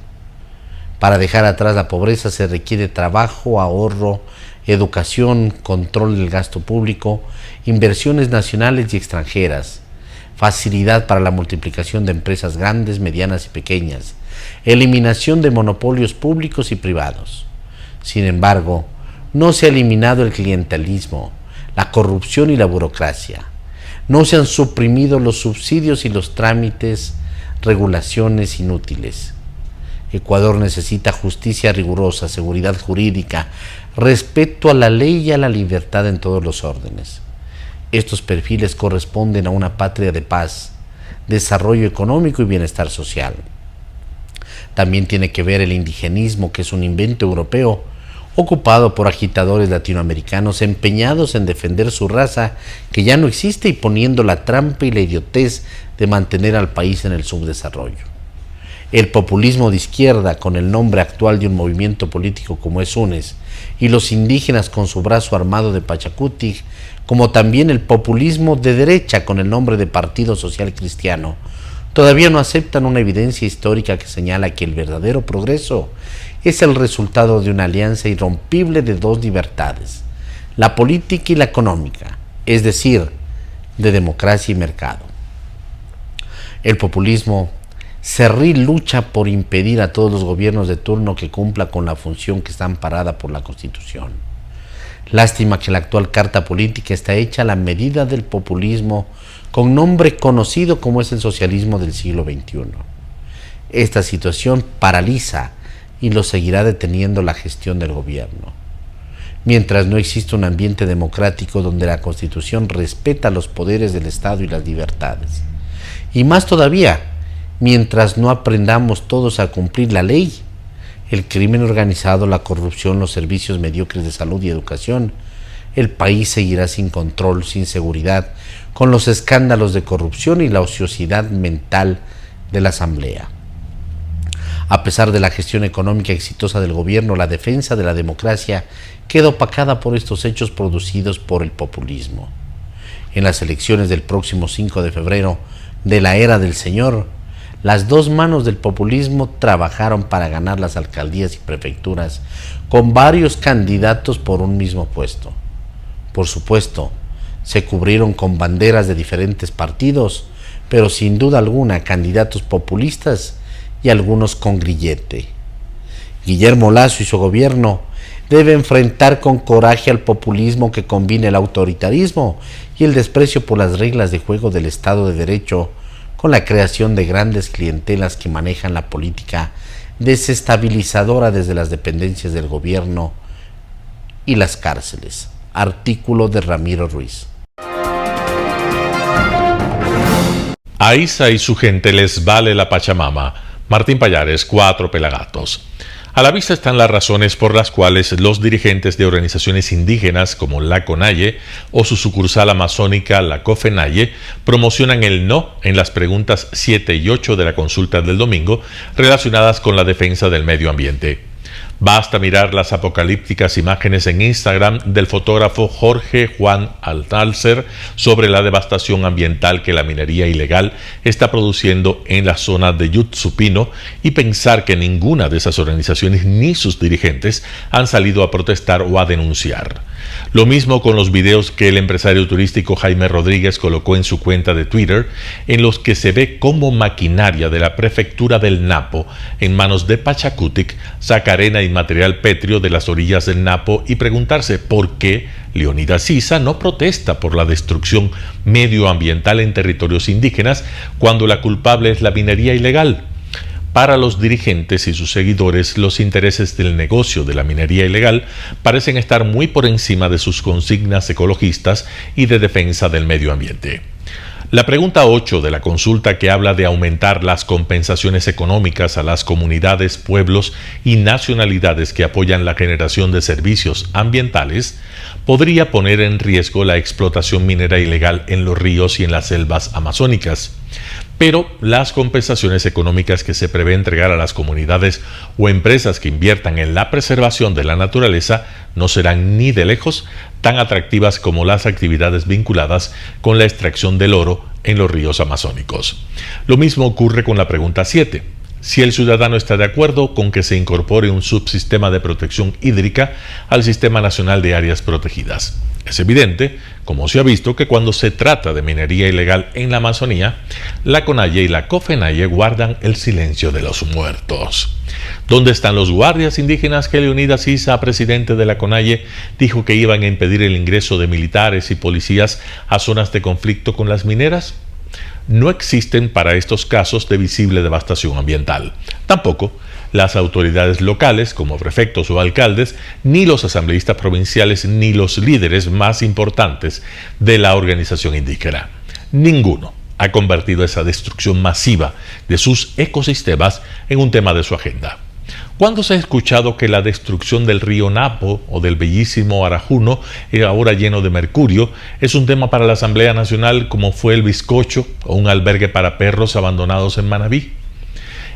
Para dejar atrás la pobreza se requiere trabajo, ahorro, educación, control del gasto público, inversiones nacionales y extranjeras, facilidad para la multiplicación de empresas grandes, medianas y pequeñas, eliminación de monopolios públicos y privados. Sin embargo, no se ha eliminado el clientelismo, la corrupción y la burocracia. No se han suprimido los subsidios y los trámites, regulaciones inútiles. Ecuador necesita justicia rigurosa, seguridad jurídica, respeto a la ley y a la libertad en todos los órdenes. Estos perfiles corresponden a una patria de paz, desarrollo económico y bienestar social. También tiene que ver el indigenismo, que es un invento europeo, ocupado por agitadores latinoamericanos empeñados en defender su raza, que ya no existe, y poniendo la trampa y la idiotez de mantener al país en el subdesarrollo. El populismo de izquierda, con el nombre actual de un movimiento político como es UNES, y los indígenas con su brazo armado de Pachacuti, como también el populismo de derecha con el nombre de Partido Social Cristiano, todavía no aceptan una evidencia histórica que señala que el verdadero progreso es el resultado de una alianza irrompible de dos libertades: la política y la económica, es decir, de democracia y mercado. El populismo cerril lucha por impedir a todos los gobiernos de turno que cumplan con la función que está amparada por la Constitución. Lástima que la actual carta política está hecha a la medida del populismo, con nombre conocido como es el socialismo del siglo XXI. Esta situación paraliza y lo seguirá deteniendo la gestión del gobierno. Mientras no existe un ambiente democrático donde la Constitución respeta los poderes del Estado y las libertades, y más todavía, mientras no aprendamos todos a cumplir la ley, el crimen organizado, la corrupción, los servicios mediocres de salud y educación, el país seguirá sin control, sin seguridad, con los escándalos de corrupción y la ociosidad mental de la Asamblea. A pesar de la gestión económica exitosa del gobierno, la defensa de la democracia queda opacada por estos hechos producidos por el populismo. En las elecciones del próximo 5 de febrero de la era del Señor, las dos manos del populismo trabajaron para ganar las alcaldías y prefecturas con varios candidatos por un mismo puesto. Por supuesto, se cubrieron con banderas de diferentes partidos, pero sin duda alguna candidatos populistas y algunos con grillete. Guillermo Lasso y su gobierno debe enfrentar con coraje al populismo que combina el autoritarismo y el desprecio por las reglas de juego del Estado de Derecho, con la creación de grandes clientelas que manejan la política desestabilizadora desde las dependencias del gobierno y las cárceles. Artículo de Ramiro Ruiz. A Isa y su gente les vale la Pachamama. Martín Pallares, 4 Pelagatos. A la vista están las razones por las cuales los dirigentes de organizaciones indígenas como la CONAIE o su sucursal amazónica, la COFENAIE, promocionan el no en las preguntas 7 y 8 de la consulta del domingo relacionadas con la defensa del medio ambiente. Basta mirar las apocalípticas imágenes en Instagram del fotógrafo Jorge Juan Alcalcer sobre la devastación ambiental que la minería ilegal está produciendo en la zona de Yutsupino y pensar que ninguna de esas organizaciones ni sus dirigentes han salido a protestar o a denunciar. Lo mismo con los videos que el empresario turístico Jaime Rodríguez colocó en su cuenta de Twitter, en los que se ve cómo maquinaria de la prefectura del Napo, en manos de Pachacútec, saca arena y material pétreo de las orillas del Napo, y preguntarse por qué Leonidas Issa no protesta por la destrucción medioambiental en territorios indígenas cuando la culpable es la minería ilegal. Para los dirigentes y sus seguidores, los intereses del negocio de la minería ilegal parecen estar muy por encima de sus consignas ecologistas y de defensa del medio ambiente. La pregunta 8 de la consulta, que habla de aumentar las compensaciones económicas a las comunidades, pueblos y nacionalidades que apoyan la generación de servicios ambientales, podría poner en riesgo la explotación minera ilegal en los ríos y en las selvas amazónicas. Pero las compensaciones económicas que se prevé entregar a las comunidades o empresas que inviertan en la preservación de la naturaleza no serán ni de lejos tan atractivas como las actividades vinculadas con la extracción del oro en los ríos amazónicos. Lo mismo ocurre con la pregunta 7. Si el ciudadano está de acuerdo con que se incorpore un subsistema de protección hídrica al Sistema Nacional de Áreas Protegidas. Es evidente, como se ha visto, que cuando se trata de minería ilegal en la Amazonía, la CONAIE y la COFENAIE guardan el silencio de los muertos. ¿Dónde están los guardias indígenas que Leonidas Issa, presidente de la CONAIE, dijo que iban a impedir el ingreso de militares y policías a zonas de conflicto con las mineras? No existen para estos casos de visible devastación ambiental. Tampoco las autoridades locales, como prefectos o alcaldes, ni los asambleístas provinciales, ni los líderes más importantes de la organización indígena. Ninguno ha convertido esa destrucción masiva de sus ecosistemas en un tema de su agenda. ¿Cuándo se ha escuchado que la destrucción del río Napo o del bellísimo Arajuno, ahora lleno de mercurio, es un tema para la Asamblea Nacional como fue el bizcocho o un albergue para perros abandonados en Manabí?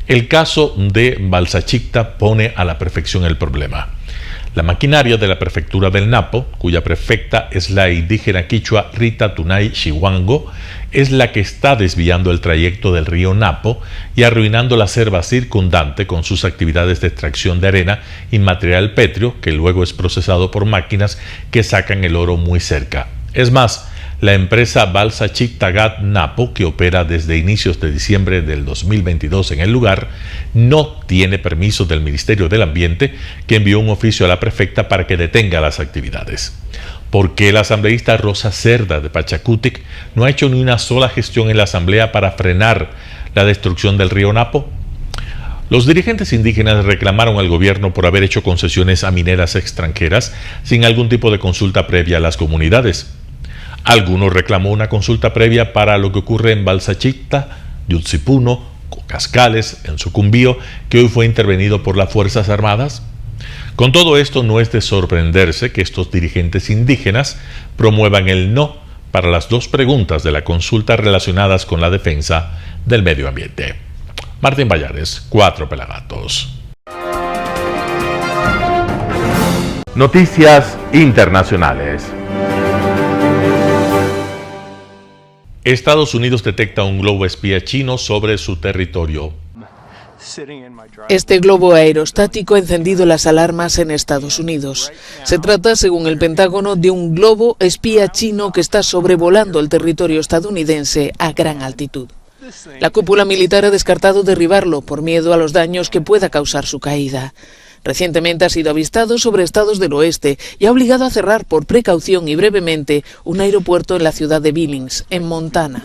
El caso de Balsachicta pone a la perfección el problema. La maquinaria de la prefectura del Napo, cuya prefecta es la indígena quichua Rita Tunay Chihuango, es la que está desviando el trayecto del río Napo y arruinando la selva circundante con sus actividades de extracción de arena y material pétreo que luego es procesado por máquinas que sacan el oro muy cerca. Es más, la empresa Balsachicta Gat Napo, que opera desde inicios de diciembre del 2022 en el lugar, no tiene permiso del Ministerio del Ambiente, que envió un oficio a la prefecta para que detenga las actividades. ¿Por qué la asambleísta Rosa Cerda de Pachacútec no ha hecho ni una sola gestión en la asamblea para frenar la destrucción del río Napo? Los dirigentes indígenas reclamaron al gobierno por haber hecho concesiones a mineras extranjeras sin algún tipo de consulta previa a las comunidades. Algunos reclamó una consulta previa para lo que ocurre en Balsachicta, Yutsipuno, Cascales, en Sucumbío, que hoy fue intervenido por las Fuerzas Armadas. Con todo esto, no es de sorprenderse que estos dirigentes indígenas promuevan el no para las dos preguntas de la consulta relacionadas con la defensa del medio ambiente. Martín Vallares, 4 Pelagatos. Noticias internacionales. Estados Unidos detecta un globo espía chino sobre su territorio. Este globo aerostático ha encendido las alarmas en Estados Unidos. Se trata, según el Pentágono, de un globo espía chino que está sobrevolando el territorio estadounidense a gran altitud. La cúpula militar ha descartado derribarlo por miedo a los daños que pueda causar su caída. Recientemente ha sido avistado sobre estados del oeste y ha obligado a cerrar por precaución y brevemente un aeropuerto en la ciudad de Billings, en Montana.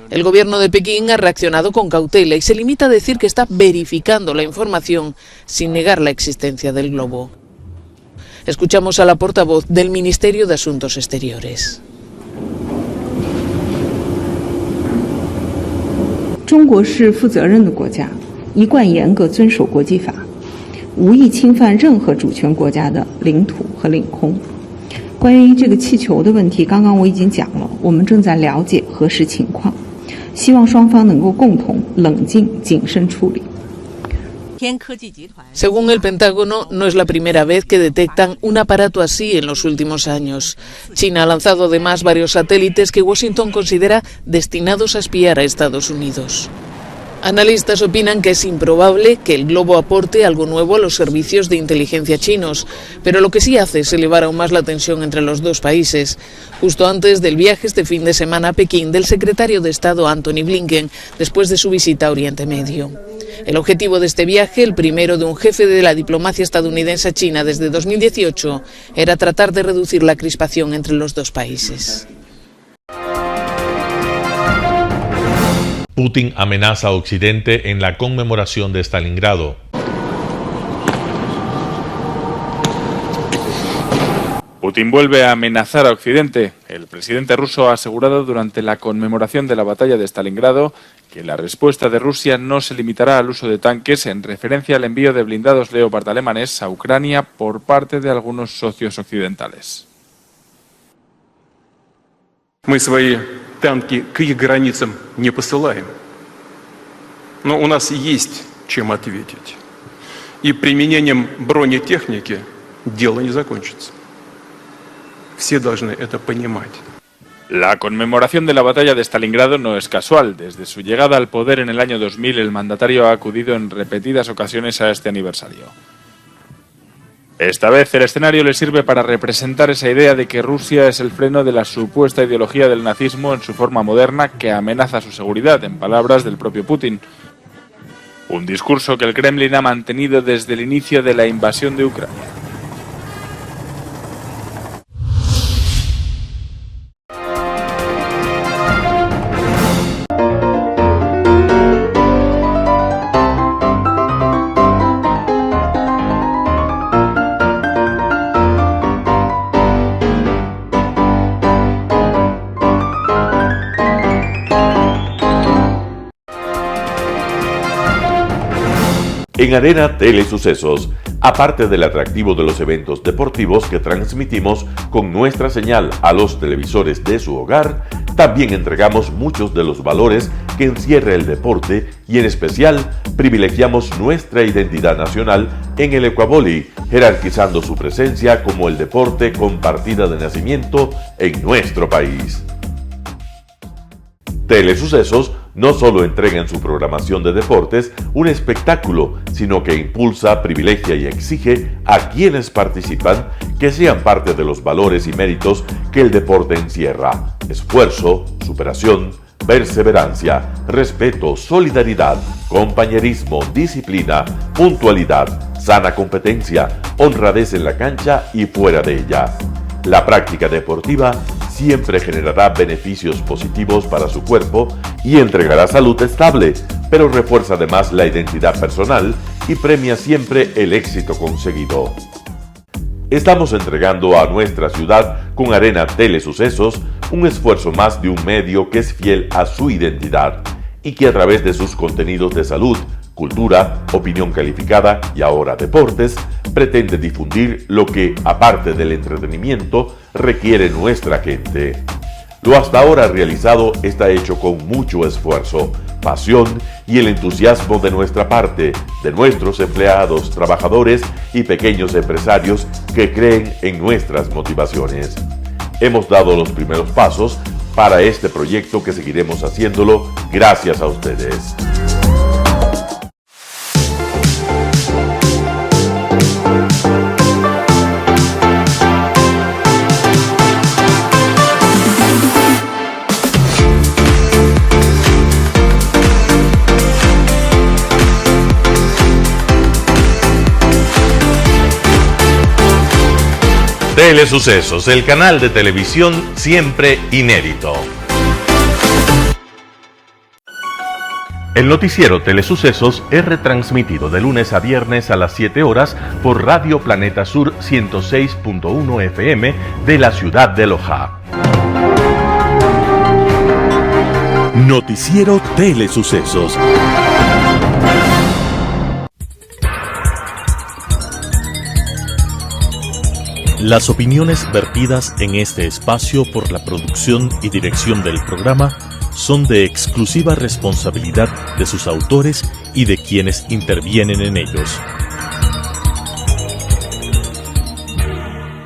El gobierno de Pekín ha reaccionado con cautela y se limita a decir que está verificando la información sin negar la existencia del globo. Escuchamos a la portavoz del Ministerio de Asuntos Exteriores. China es un responsable 一贯严格遵守国际法，无意侵犯任何主权国家的领土和领空。关于这个气球的问题，刚刚我已经讲了，我们正在了解核实情况，希望双方能够共同冷静谨慎处理。Según el Pentágono, no es la primera vez que detectan un aparato así en los últimos años. China ha lanzado además varios satélites que Washington considera destinados a espiar a Estados Unidos. Analistas opinan que es improbable que el globo aporte algo nuevo a los servicios de inteligencia chinos, pero lo que sí hace es elevar aún más la tensión entre los dos países. Justo antes del viaje este fin de semana a Pekín del secretario de Estado Antony Blinken, después de su visita a Oriente Medio. El objetivo de este viaje, el primero de un jefe de la diplomacia estadounidense a China desde 2018, era tratar de reducir la crispación entre los dos países. Putin amenaza a Occidente en la conmemoración de Stalingrado. Putin vuelve a amenazar a Occidente. El presidente ruso ha asegurado durante la conmemoración de la batalla de Stalingrado que la respuesta de Rusia no se limitará al uso de tanques en referencia al envío de blindados Leopard alemanes a Ucrania por parte de algunos socios occidentales. Мы свои танки к их границам не посылаем. Но у нас есть чем ответить. И применением бронетехники дело не закончится. Все должны это понимать. La conmemoración de la batalla de Stalingrado no es casual. Desde su llegada al poder en el año 2000, el mandatario ha acudido en repetidas ocasiones a este aniversario. Esta vez el escenario le sirve para representar esa idea de que Rusia es el freno de la supuesta ideología del nazismo en su forma moderna que amenaza su seguridad, en palabras del propio Putin. Un discurso que el Kremlin ha mantenido desde el inicio de la invasión de Ucrania. En Arena Telesucesos, aparte del atractivo de los eventos deportivos que transmitimos con nuestra señal a los televisores de su hogar, también entregamos muchos de los valores que encierra el deporte y en especial privilegiamos nuestra identidad nacional en el ecuavoli, jerarquizando su presencia como el deporte con partida de nacimiento en nuestro país. Telesucesos no solo entrega en su programación de deportes un espectáculo, sino que impulsa, privilegia y exige a quienes participan que sean parte de los valores y méritos que el deporte encierra: esfuerzo, superación, perseverancia, respeto, solidaridad, compañerismo, disciplina, puntualidad, sana competencia, honradez en la cancha y fuera de ella. La práctica deportiva siempre generará beneficios positivos para su cuerpo y entregará salud estable, pero refuerza además la identidad personal y premia siempre el éxito conseguido. Estamos entregando a nuestra ciudad con Arena Telesucesos un esfuerzo más de un medio que es fiel a su identidad y que a través de sus contenidos de salud, cultura, opinión calificada y ahora deportes, pretende difundir lo que, aparte del entretenimiento, requiere nuestra gente. Lo hasta ahora realizado está hecho con mucho esfuerzo, pasión y el entusiasmo de nuestra parte, de nuestros empleados, trabajadores y pequeños empresarios que creen en nuestras motivaciones. Hemos dado los primeros pasos para este proyecto que seguiremos haciéndolo gracias a ustedes. Telesucesos, el canal de televisión siempre inédito. El noticiero Telesucesos es retransmitido de lunes a viernes a las 7 horas por Radio Planeta Sur 106.1 FM de la ciudad de Loja. Noticiero Telesucesos. Las opiniones vertidas en este espacio por la producción y dirección del programa son de exclusiva responsabilidad de sus autores y de quienes intervienen en ellos.